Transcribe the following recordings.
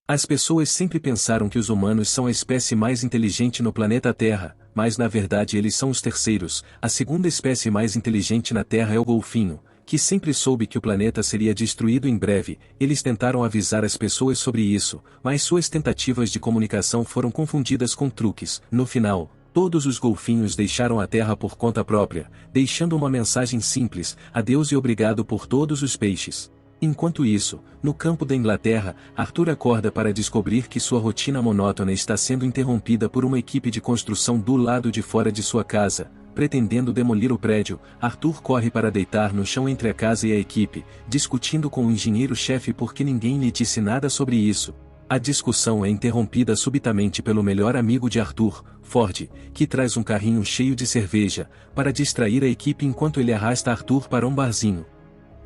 As pessoas sempre pensaram que os humanos são a espécie mais inteligente no planeta Terra, mas na verdade eles são os terceiros. A segunda espécie mais inteligente na Terra é o golfinho, que sempre soube que o planeta seria destruído em breve. Eles tentaram avisar as pessoas sobre isso, mas suas tentativas de comunicação foram confundidas com truques. No final, todos os golfinhos deixaram a Terra por conta própria, deixando uma mensagem simples: adeus e obrigado por todos os peixes. Enquanto isso, no campo da Inglaterra, Arthur acorda para descobrir que sua rotina monótona está sendo interrompida por uma equipe de construção do lado de fora de sua casa. Pretendendo demolir o prédio, Arthur corre para deitar no chão entre a casa e a equipe, discutindo com o engenheiro-chefe porque ninguém lhe disse nada sobre isso. A discussão é interrompida subitamente pelo melhor amigo de Arthur, Ford, que traz um carrinho cheio de cerveja, para distrair a equipe enquanto ele arrasta Arthur para um barzinho.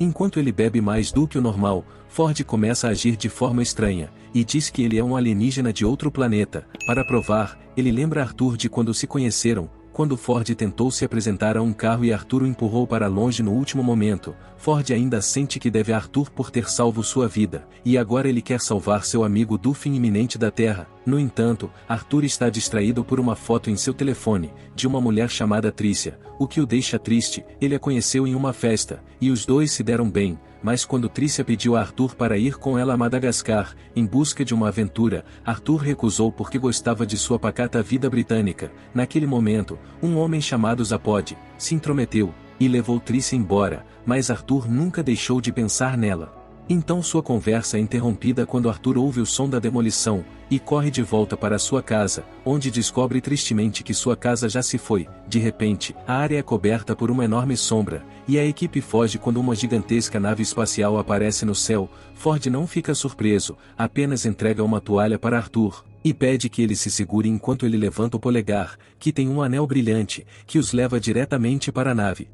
Enquanto ele bebe mais do que o normal, Ford começa a agir de forma estranha, e diz que ele é um alienígena de outro planeta. Para provar, ele lembra Arthur de quando se conheceram, quando Ford tentou se apresentar a um carro e Arthur o empurrou para longe no último momento. Ford ainda sente que deve a Arthur por ter salvo sua vida, e agora ele quer salvar seu amigo do fim iminente da Terra. No entanto, Arthur está distraído por uma foto em seu telefone, de uma mulher chamada Trícia, o que o deixa triste. Ele a conheceu em uma festa, e os dois se deram bem, mas quando Trícia pediu a Arthur para ir com ela a Madagascar, em busca de uma aventura, Arthur recusou porque gostava de sua pacata vida britânica. Naquele momento, um homem chamado Zapod se intrometeu e levou Trícia embora, mas Arthur nunca deixou de pensar nela. Então sua conversa é interrompida quando Arthur ouve o som da demolição, e corre de volta para sua casa, onde descobre tristemente que sua casa já se foi. De repente, a área é coberta por uma enorme sombra, e a equipe foge quando uma gigantesca nave espacial aparece no céu. Ford não fica surpreso, apenas entrega uma toalha para Arthur, e pede que ele se segure enquanto ele levanta o polegar, que tem um anel brilhante, que os leva diretamente para a nave.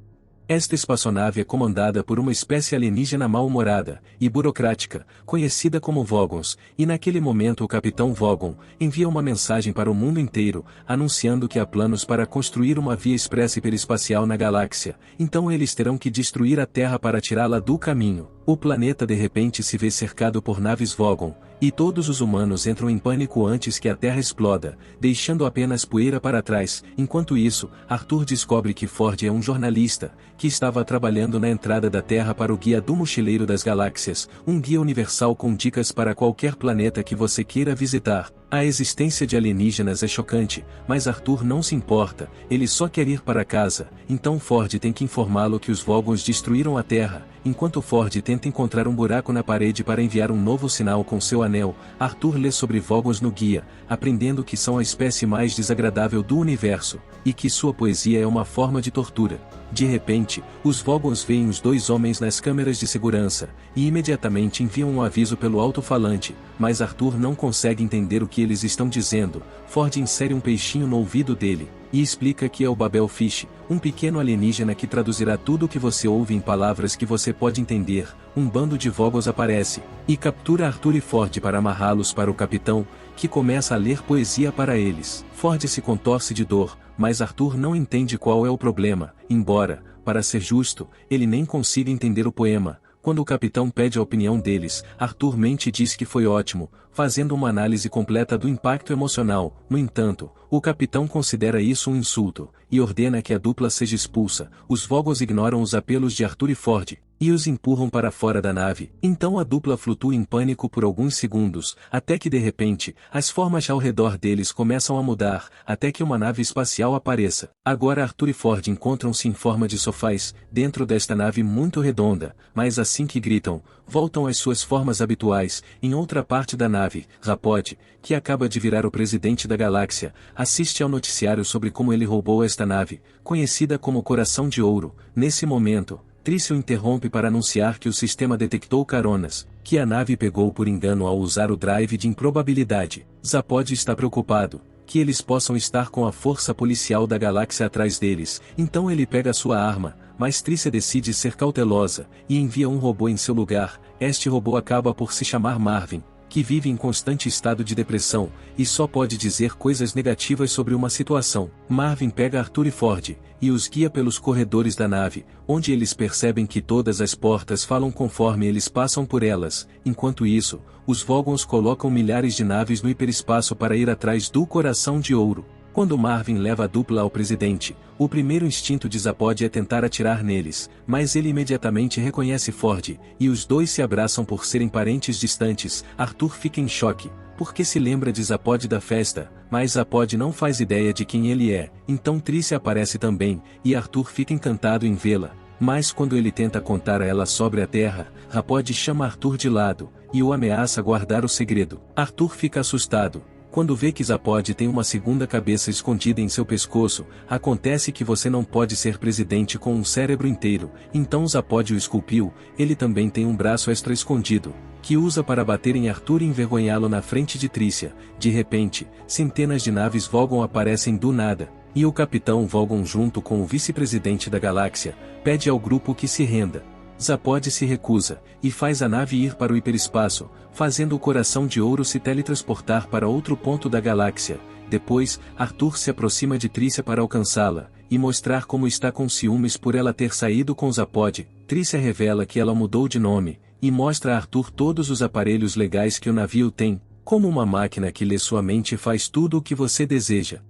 Esta espaçonave é comandada por uma espécie alienígena mal-humorada e burocrática, conhecida como Vogons, e naquele momento o Capitão Vogon envia uma mensagem para o mundo inteiro, anunciando que há planos para construir uma via expressa hiperespacial na galáxia, então eles terão que destruir a Terra para tirá-la do caminho. O planeta de repente se vê cercado por naves Vogon, e todos os humanos entram em pânico antes que a Terra exploda, deixando apenas poeira para trás. Enquanto isso, Arthur descobre que Ford é um jornalista, que estava trabalhando na entrada da Terra para o Guia do Mochileiro das Galáxias, um guia universal com dicas para qualquer planeta que você queira visitar. A existência de alienígenas é chocante, mas Arthur não se importa, ele só quer ir para casa. Então Ford tem que informá-lo que os Vogons destruíram a Terra. Enquanto Ford tenta encontrar um buraco na parede para enviar um novo sinal com seu anel, Arthur lê sobre Vogons no guia, aprendendo que são a espécie mais desagradável do universo, e que sua poesia é uma forma de tortura. De repente, os Vogons veem os dois homens nas câmeras de segurança, e imediatamente enviam um aviso pelo alto-falante, mas Arthur não consegue entender o que eles estão dizendo. Ford insere um peixinho no ouvido dele, e explica que é o Babel Fish, um pequeno alienígena que traduzirá tudo o que você ouve em palavras que você pode entender. Um bando de Vogons aparece, e captura Arthur e Ford para amarrá-los para o capitão, que começa a ler poesia para eles. Ford se contorce de dor, mas Arthur não entende qual é o problema, embora, para ser justo, ele nem consiga entender o poema. Quando o capitão pede a opinião deles, Arthur mente e diz que foi ótimo, fazendo uma análise completa do impacto emocional. No entanto, o capitão considera isso um insulto, e ordena que a dupla seja expulsa. Os Vogons ignoram os apelos de Arthur e Ford, e os empurram para fora da nave. Então a dupla flutua em pânico por alguns segundos, até que de repente, as formas ao redor deles começam a mudar, até que uma nave espacial apareça. Agora Arthur e Ford encontram-se em forma de sofás, dentro desta nave muito redonda, mas assim que gritam, voltam às suas formas habituais. Em outra parte da nave, Rapod, que acaba de virar o presidente da galáxia, assiste ao noticiário sobre como ele roubou esta nave, conhecida como Coração de Ouro. Nesse momento, Trícia o interrompe para anunciar que o sistema detectou caronas, que a nave pegou por engano ao usar o drive de improbabilidade. Zapod está preocupado, que eles possam estar com a força policial da galáxia atrás deles, então ele pega sua arma, mas Trícia decide ser cautelosa, e envia um robô em seu lugar. Este robô acaba por se chamar Marvin, que vive em constante estado de depressão, e só pode dizer coisas negativas sobre uma situação. Marvin pega Arthur e Ford, e os guia pelos corredores da nave, onde eles percebem que todas as portas falam conforme eles passam por elas. Enquanto isso, os Vogons colocam milhares de naves no hiperespaço para ir atrás do Coração de Ouro. Quando Marvin leva a dupla ao presidente, o primeiro instinto de Zapod é tentar atirar neles, mas ele imediatamente reconhece Ford, e os dois se abraçam por serem parentes distantes. Arthur fica em choque, porque se lembra de Zapod da festa, mas Zapod não faz ideia de quem ele é. Então Tricia aparece também, e Arthur fica encantado em vê-la. Mas quando ele tenta contar a ela sobre a Terra, Zapod chama Arthur de lado, e o ameaça guardar o segredo. Arthur fica assustado. Quando vê que Zapod tem uma segunda cabeça escondida em seu pescoço, acontece que você não pode ser presidente com um cérebro inteiro, então Zapod o esculpiu. Ele também tem um braço extra escondido, que usa para bater em Arthur e envergonhá-lo na frente de Tricia. De repente, centenas de naves Vogon aparecem do nada, e o Capitão Vogon junto com o vice-presidente da galáxia, pede ao grupo que se renda. Zapod se recusa, e faz a nave ir para o hiperespaço, fazendo o Coração de Ouro se teletransportar para outro ponto da galáxia. Depois, Arthur se aproxima de Tricia para alcançá-la, e mostrar como está com ciúmes por ela ter saído com Zapod. Tricia revela que ela mudou de nome, e mostra a Arthur todos os aparelhos legais que o navio tem, como uma máquina que lê sua mente e faz tudo o que você deseja.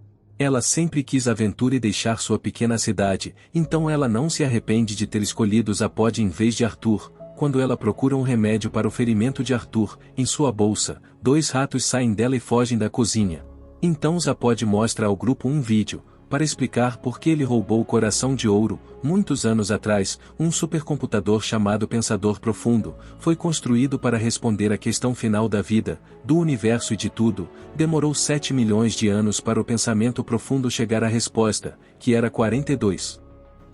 Ela sempre quis aventura e deixar sua pequena cidade, então ela não se arrepende de ter escolhido Zapod em vez de Arthur. Quando ela procura um remédio para o ferimento de Arthur, em sua bolsa, 2 ratos saem dela e fogem da cozinha. Então Zapod mostra ao grupo um vídeo, para explicar por que ele roubou o Coração de Ouro. Muitos anos atrás, um supercomputador chamado Pensador Profundo, foi construído para responder à questão final da vida, do universo e de tudo. Demorou 7 milhões de anos para o pensamento profundo chegar à resposta, que era 42.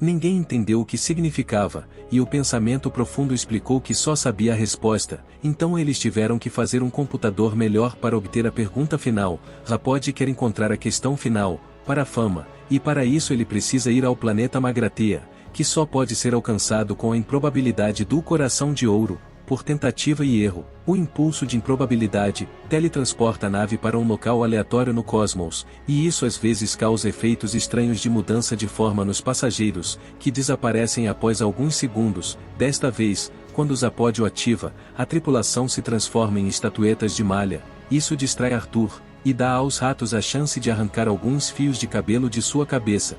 Ninguém entendeu o que significava, e o pensamento profundo explicou que só sabia a resposta. Então eles tiveram que fazer um computador melhor para obter a pergunta final. Zapod quer encontrar a questão final, para a fama, e para isso ele precisa ir ao planeta Magrathea, que só pode ser alcançado com a improbabilidade do Coração de Ouro. Por tentativa e erro, o impulso de improbabilidade teletransporta a nave para um local aleatório no cosmos, e isso às vezes causa efeitos estranhos de mudança de forma nos passageiros, que desaparecem após alguns segundos. Desta vez, quando Zapod o ativa, a tripulação se transforma em estatuetas de malha. Isso distrai Arthur, e dá aos ratos a chance de arrancar alguns fios de cabelo de sua cabeça.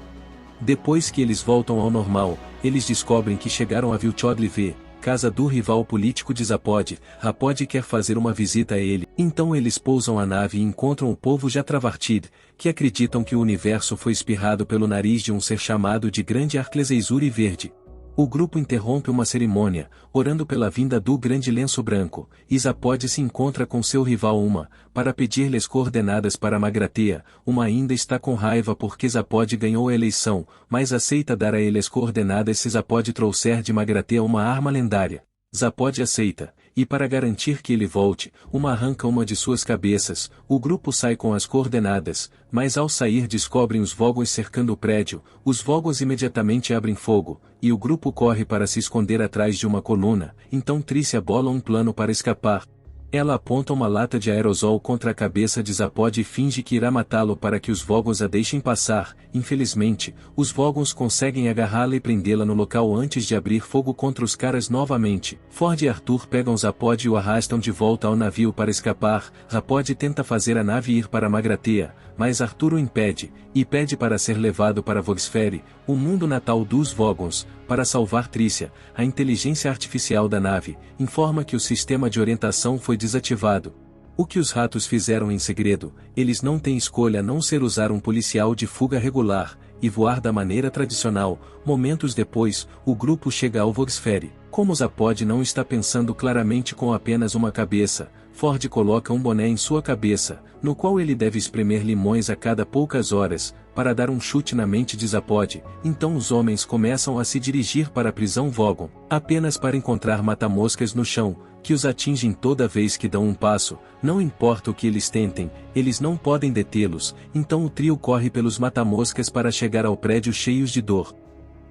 Depois que eles voltam ao normal, eles descobrem que chegaram a Vilchodlive, casa do rival político de Zapod. Zapod quer fazer uma visita a ele, então eles pousam a nave e encontram o povo Jatravartid, que acreditam que o universo foi espirrado pelo nariz de um ser chamado de Grande Arcleseizuri Verde. O grupo interrompe uma cerimônia, orando pela vinda do Grande Lenço Branco, e Zapod se encontra com seu rival Uma, para pedir-lhes coordenadas para Magrathea. Uma ainda está com raiva porque Zapod ganhou a eleição, mas aceita dar a ele as coordenadas se Zapod trouxer de Magrathea uma arma lendária. Zapod aceita, e para garantir que ele volte, Uma arranca uma de suas cabeças. O grupo sai com as coordenadas, mas ao sair descobrem os Vogons cercando o prédio. Os Vogons imediatamente abrem fogo, e o grupo corre para se esconder atrás de uma coluna. Então Tricia bola um plano para escapar. Ela aponta uma lata de aerosol contra a cabeça de Zapod e finge que irá matá-lo para que os Vogons a deixem passar. Infelizmente, os Vogons conseguem agarrá-la e prendê-la no local antes de abrir fogo contra os caras novamente. Ford e Arthur pegam Zapod e o arrastam de volta ao navio para escapar. Zapod tenta fazer a nave ir para Magrathea, mas Arthur o impede, e pede para ser levado para Voxfere, o mundo natal dos Vogons. Para salvar Tricia, a inteligência artificial da nave informa que o sistema de orientação foi desativado. O que os ratos fizeram em segredo, eles não têm escolha a não ser usar um policial de fuga regular, e voar da maneira tradicional. Momentos depois, o grupo chega ao Voxfere. Como Zapod não está pensando claramente com apenas uma cabeça, Ford coloca um boné em sua cabeça, no qual ele deve espremer limões a cada poucas horas, para dar um chute na mente de Zapod. Então os homens começam a se dirigir para a prisão Vogon, apenas para encontrar matamoscas no chão, que os atingem toda vez que dão um passo. Não importa o que eles tentem, eles não podem detê-los, então o trio corre pelos matamoscas para chegar ao prédio cheios de dor.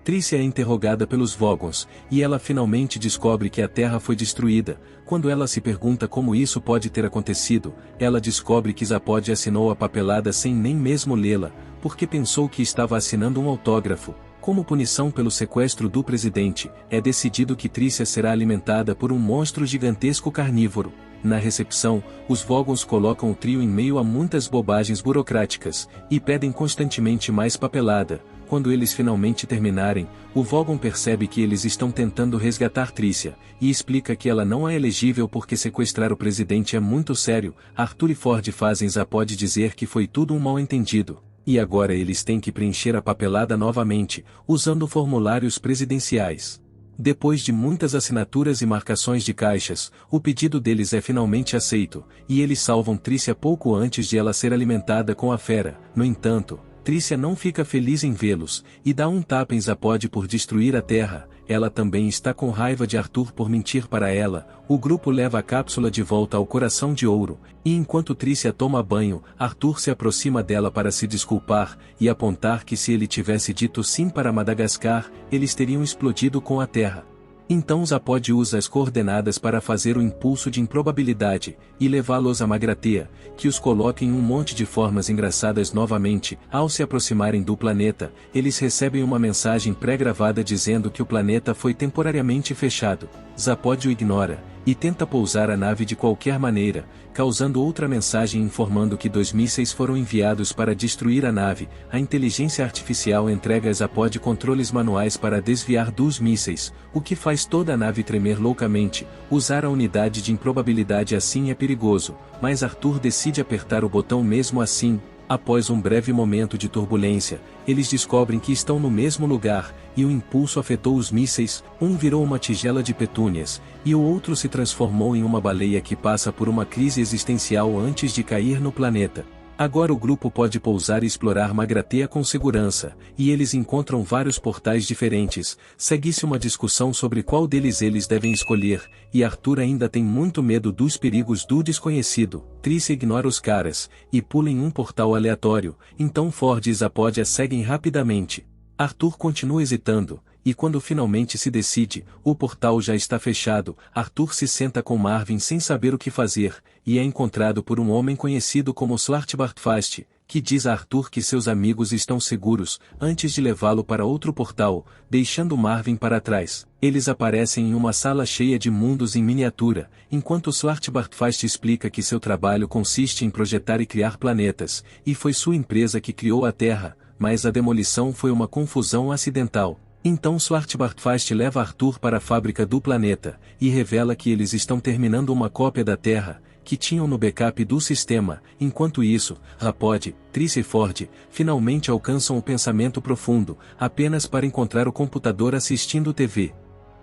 Trícia é interrogada pelos Vogons, e ela finalmente descobre que a Terra foi destruída. Quando ela se pergunta como isso pode ter acontecido, ela descobre que Zapod assinou a papelada sem nem mesmo lê-la, porque pensou que estava assinando um autógrafo. Como punição pelo sequestro do presidente, é decidido que Trícia será alimentada por um monstro gigantesco carnívoro. Na recepção, os Vogons colocam o trio em meio a muitas bobagens burocráticas, e pedem constantemente mais papelada. Quando eles finalmente terminarem, o Vogon percebe que eles estão tentando resgatar Trícia, e explica que ela não é elegível porque sequestrar o presidente é muito sério. Arthur e Ford fazem Zapod dizer que foi tudo um mal-entendido. E agora eles têm que preencher a papelada novamente, usando formulários presidenciais. Depois de muitas assinaturas e marcações de caixas, o pedido deles é finalmente aceito, e eles salvam Trícia pouco antes de ela ser alimentada com a fera. No entanto, Trícia não fica feliz em vê-los, e dá um tapa em Zapod por destruir a Terra. Ela também está com raiva de Arthur por mentir para ela. O grupo leva a cápsula de volta ao Coração de Ouro, e enquanto Trícia toma banho, Arthur se aproxima dela para se desculpar, e apontar que se ele tivesse dito sim para Madagascar, eles teriam explodido com a Terra. Então Zapod usa as coordenadas para fazer o impulso de improbabilidade, e levá-los a Magratea, que os coloca em um monte de formas engraçadas novamente. Ao se aproximarem do planeta, eles recebem uma mensagem pré-gravada dizendo que o planeta foi temporariamente fechado. Zapod o ignora, e tenta pousar a nave de qualquer maneira, causando outra mensagem informando que 2 mísseis foram enviados para destruir a nave. A inteligência artificial entrega a Zapod controles manuais para desviar dos mísseis, o que faz toda a nave tremer loucamente. Usar a unidade de improbabilidade assim é perigoso, mas Arthur decide apertar o botão mesmo assim. Após um breve momento de turbulência, eles descobrem que estão no mesmo lugar, e o impulso afetou os mísseis. Um virou uma tigela de petúnias, e o outro se transformou em uma baleia que passa por uma crise existencial antes de cair no planeta. Agora o grupo pode pousar e explorar Magratea com segurança, e eles encontram vários portais diferentes. Segue-se uma discussão sobre qual deles eles devem escolher, e Arthur ainda tem muito medo dos perigos do desconhecido. Trícia ignora os caras, e pula em um portal aleatório, então Ford e Zapod a seguem rapidamente. Arthur continua hesitando, e quando finalmente se decide, o portal já está fechado. Arthur se senta com Marvin sem saber o que fazer, e é encontrado por um homem conhecido como Svartbartfast, que diz a Arthur que seus amigos estão seguros, antes de levá-lo para outro portal, deixando Marvin para trás. Eles aparecem em uma sala cheia de mundos em miniatura, enquanto Svartbartfast explica que seu trabalho consiste em projetar e criar planetas, e foi sua empresa que criou a Terra, mas a demolição foi uma confusão acidental. Então Svartbartfast leva Arthur para a fábrica do planeta, e revela que eles estão terminando uma cópia da Terra, que tinham no backup do sistema. Enquanto isso, Zapod, Trícia e Ford, finalmente alcançam o pensamento profundo, apenas para encontrar o computador assistindo TV.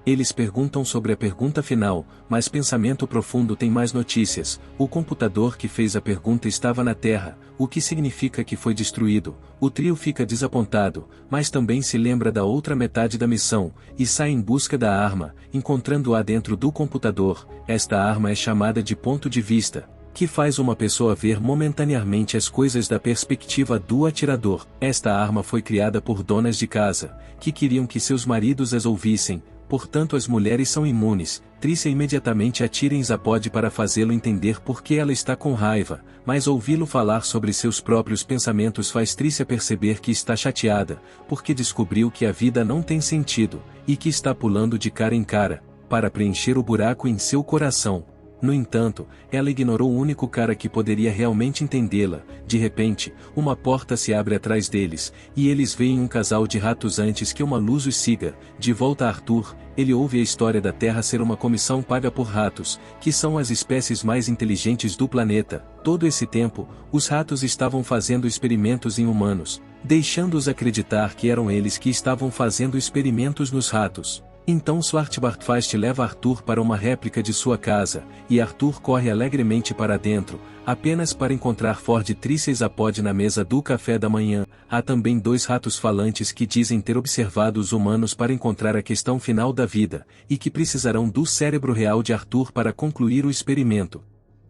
Eles perguntam sobre a pergunta final, mas Pensamento Profundo tem mais notícias. O computador que fez a pergunta estava na Terra, o que significa que foi destruído. O trio fica desapontado, mas também se lembra da outra metade da missão, e sai em busca da arma, encontrando-a dentro do computador. Esta arma é chamada de ponto de vista, que faz uma pessoa ver momentaneamente as coisas da perspectiva do atirador. Esta arma foi criada por donas de casa, que queriam que seus maridos as ouvissem. Portanto as mulheres são imunes. Trícia imediatamente atira em Zapod para fazê-lo entender por que ela está com raiva, mas ouvi-lo falar sobre seus próprios pensamentos faz Trícia perceber que está chateada, porque descobriu que a vida não tem sentido, e que está pulando de cara em cara, para preencher o buraco em seu coração. No entanto, ela ignorou o único cara que poderia realmente entendê-la. De repente, uma porta se abre atrás deles, e eles veem um casal de ratos antes que uma luz os siga. De volta a Arthur, ele ouve a história da Terra ser uma comissão paga por ratos, que são as espécies mais inteligentes do planeta. Todo esse tempo, os ratos estavam fazendo experimentos em humanos, deixando-os acreditar que eram eles que estavam fazendo experimentos nos ratos. Então Svartbartfast leva Arthur para uma réplica de sua casa, e Arthur corre alegremente para dentro, apenas para encontrar Ford, Trícia e Zapod na mesa do café da manhã. Há também 2 ratos falantes que dizem ter observado os humanos para encontrar a questão final da vida, e que precisarão do cérebro real de Arthur para concluir o experimento.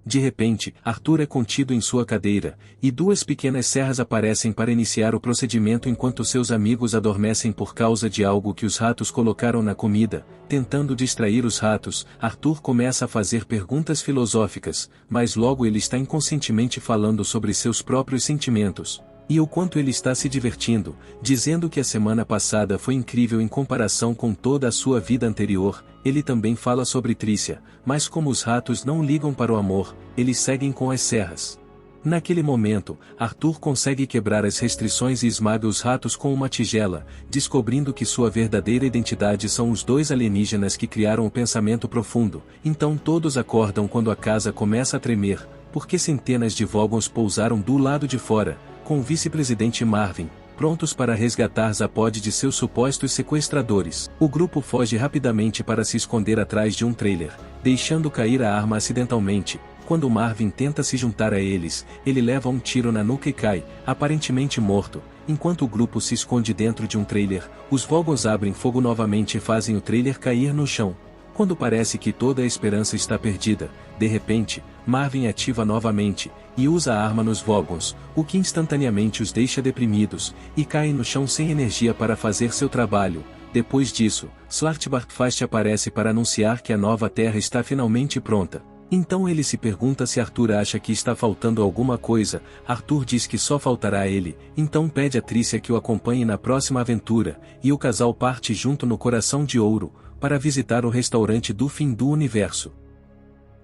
De repente, Arthur é contido em sua cadeira, e duas pequenas serras aparecem para iniciar o procedimento enquanto seus amigos adormecem por causa de algo que os ratos colocaram na comida. Tentando distrair os ratos, Arthur começa a fazer perguntas filosóficas, mas logo ele está inconscientemente falando sobre seus próprios sentimentos. E o quanto ele está se divertindo, dizendo que a semana passada foi incrível em comparação com toda a sua vida anterior. Ele também fala sobre Trícia, mas como os ratos não ligam para o amor, eles seguem com as serras. Naquele momento, Arthur consegue quebrar as restrições e esmaga os ratos com uma tigela, descobrindo que sua verdadeira identidade são os dois alienígenas que criaram o pensamento profundo. Então todos acordam quando a casa começa a tremer, porque centenas de Vogons pousaram do lado de fora, com o vice-presidente Marvin, prontos para resgatar Zapod de seus supostos sequestradores. O grupo foge rapidamente para se esconder atrás de um trailer, deixando cair a arma acidentalmente. Quando Marvin tenta se juntar a eles, ele leva um tiro na nuca e cai, aparentemente morto. Enquanto o grupo se esconde dentro de um trailer, os Vogons abrem fogo novamente e fazem o trailer cair no chão. Quando parece que toda a esperança está perdida, de repente, Marvin ativa novamente, e usa a arma nos Vogons, o que instantaneamente os deixa deprimidos, e caem no chão sem energia para fazer seu trabalho. Depois disso, Svartbarkfast aparece para anunciar que a nova Terra está finalmente pronta. Então ele se pergunta se Arthur acha que está faltando alguma coisa. Arthur diz que só faltará a ele, então pede a Trícia que o acompanhe na próxima aventura, e o casal parte junto no Coração de Ouro, para visitar o restaurante do fim do universo.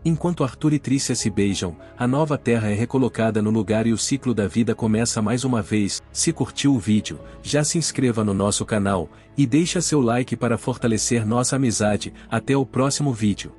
Enquanto Arthur e Trícia se beijam, a nova Terra é recolocada no lugar e o ciclo da vida começa mais uma vez. Se curtiu o vídeo, já se inscreva no nosso canal, e deixa seu like para fortalecer nossa amizade. Até o próximo vídeo.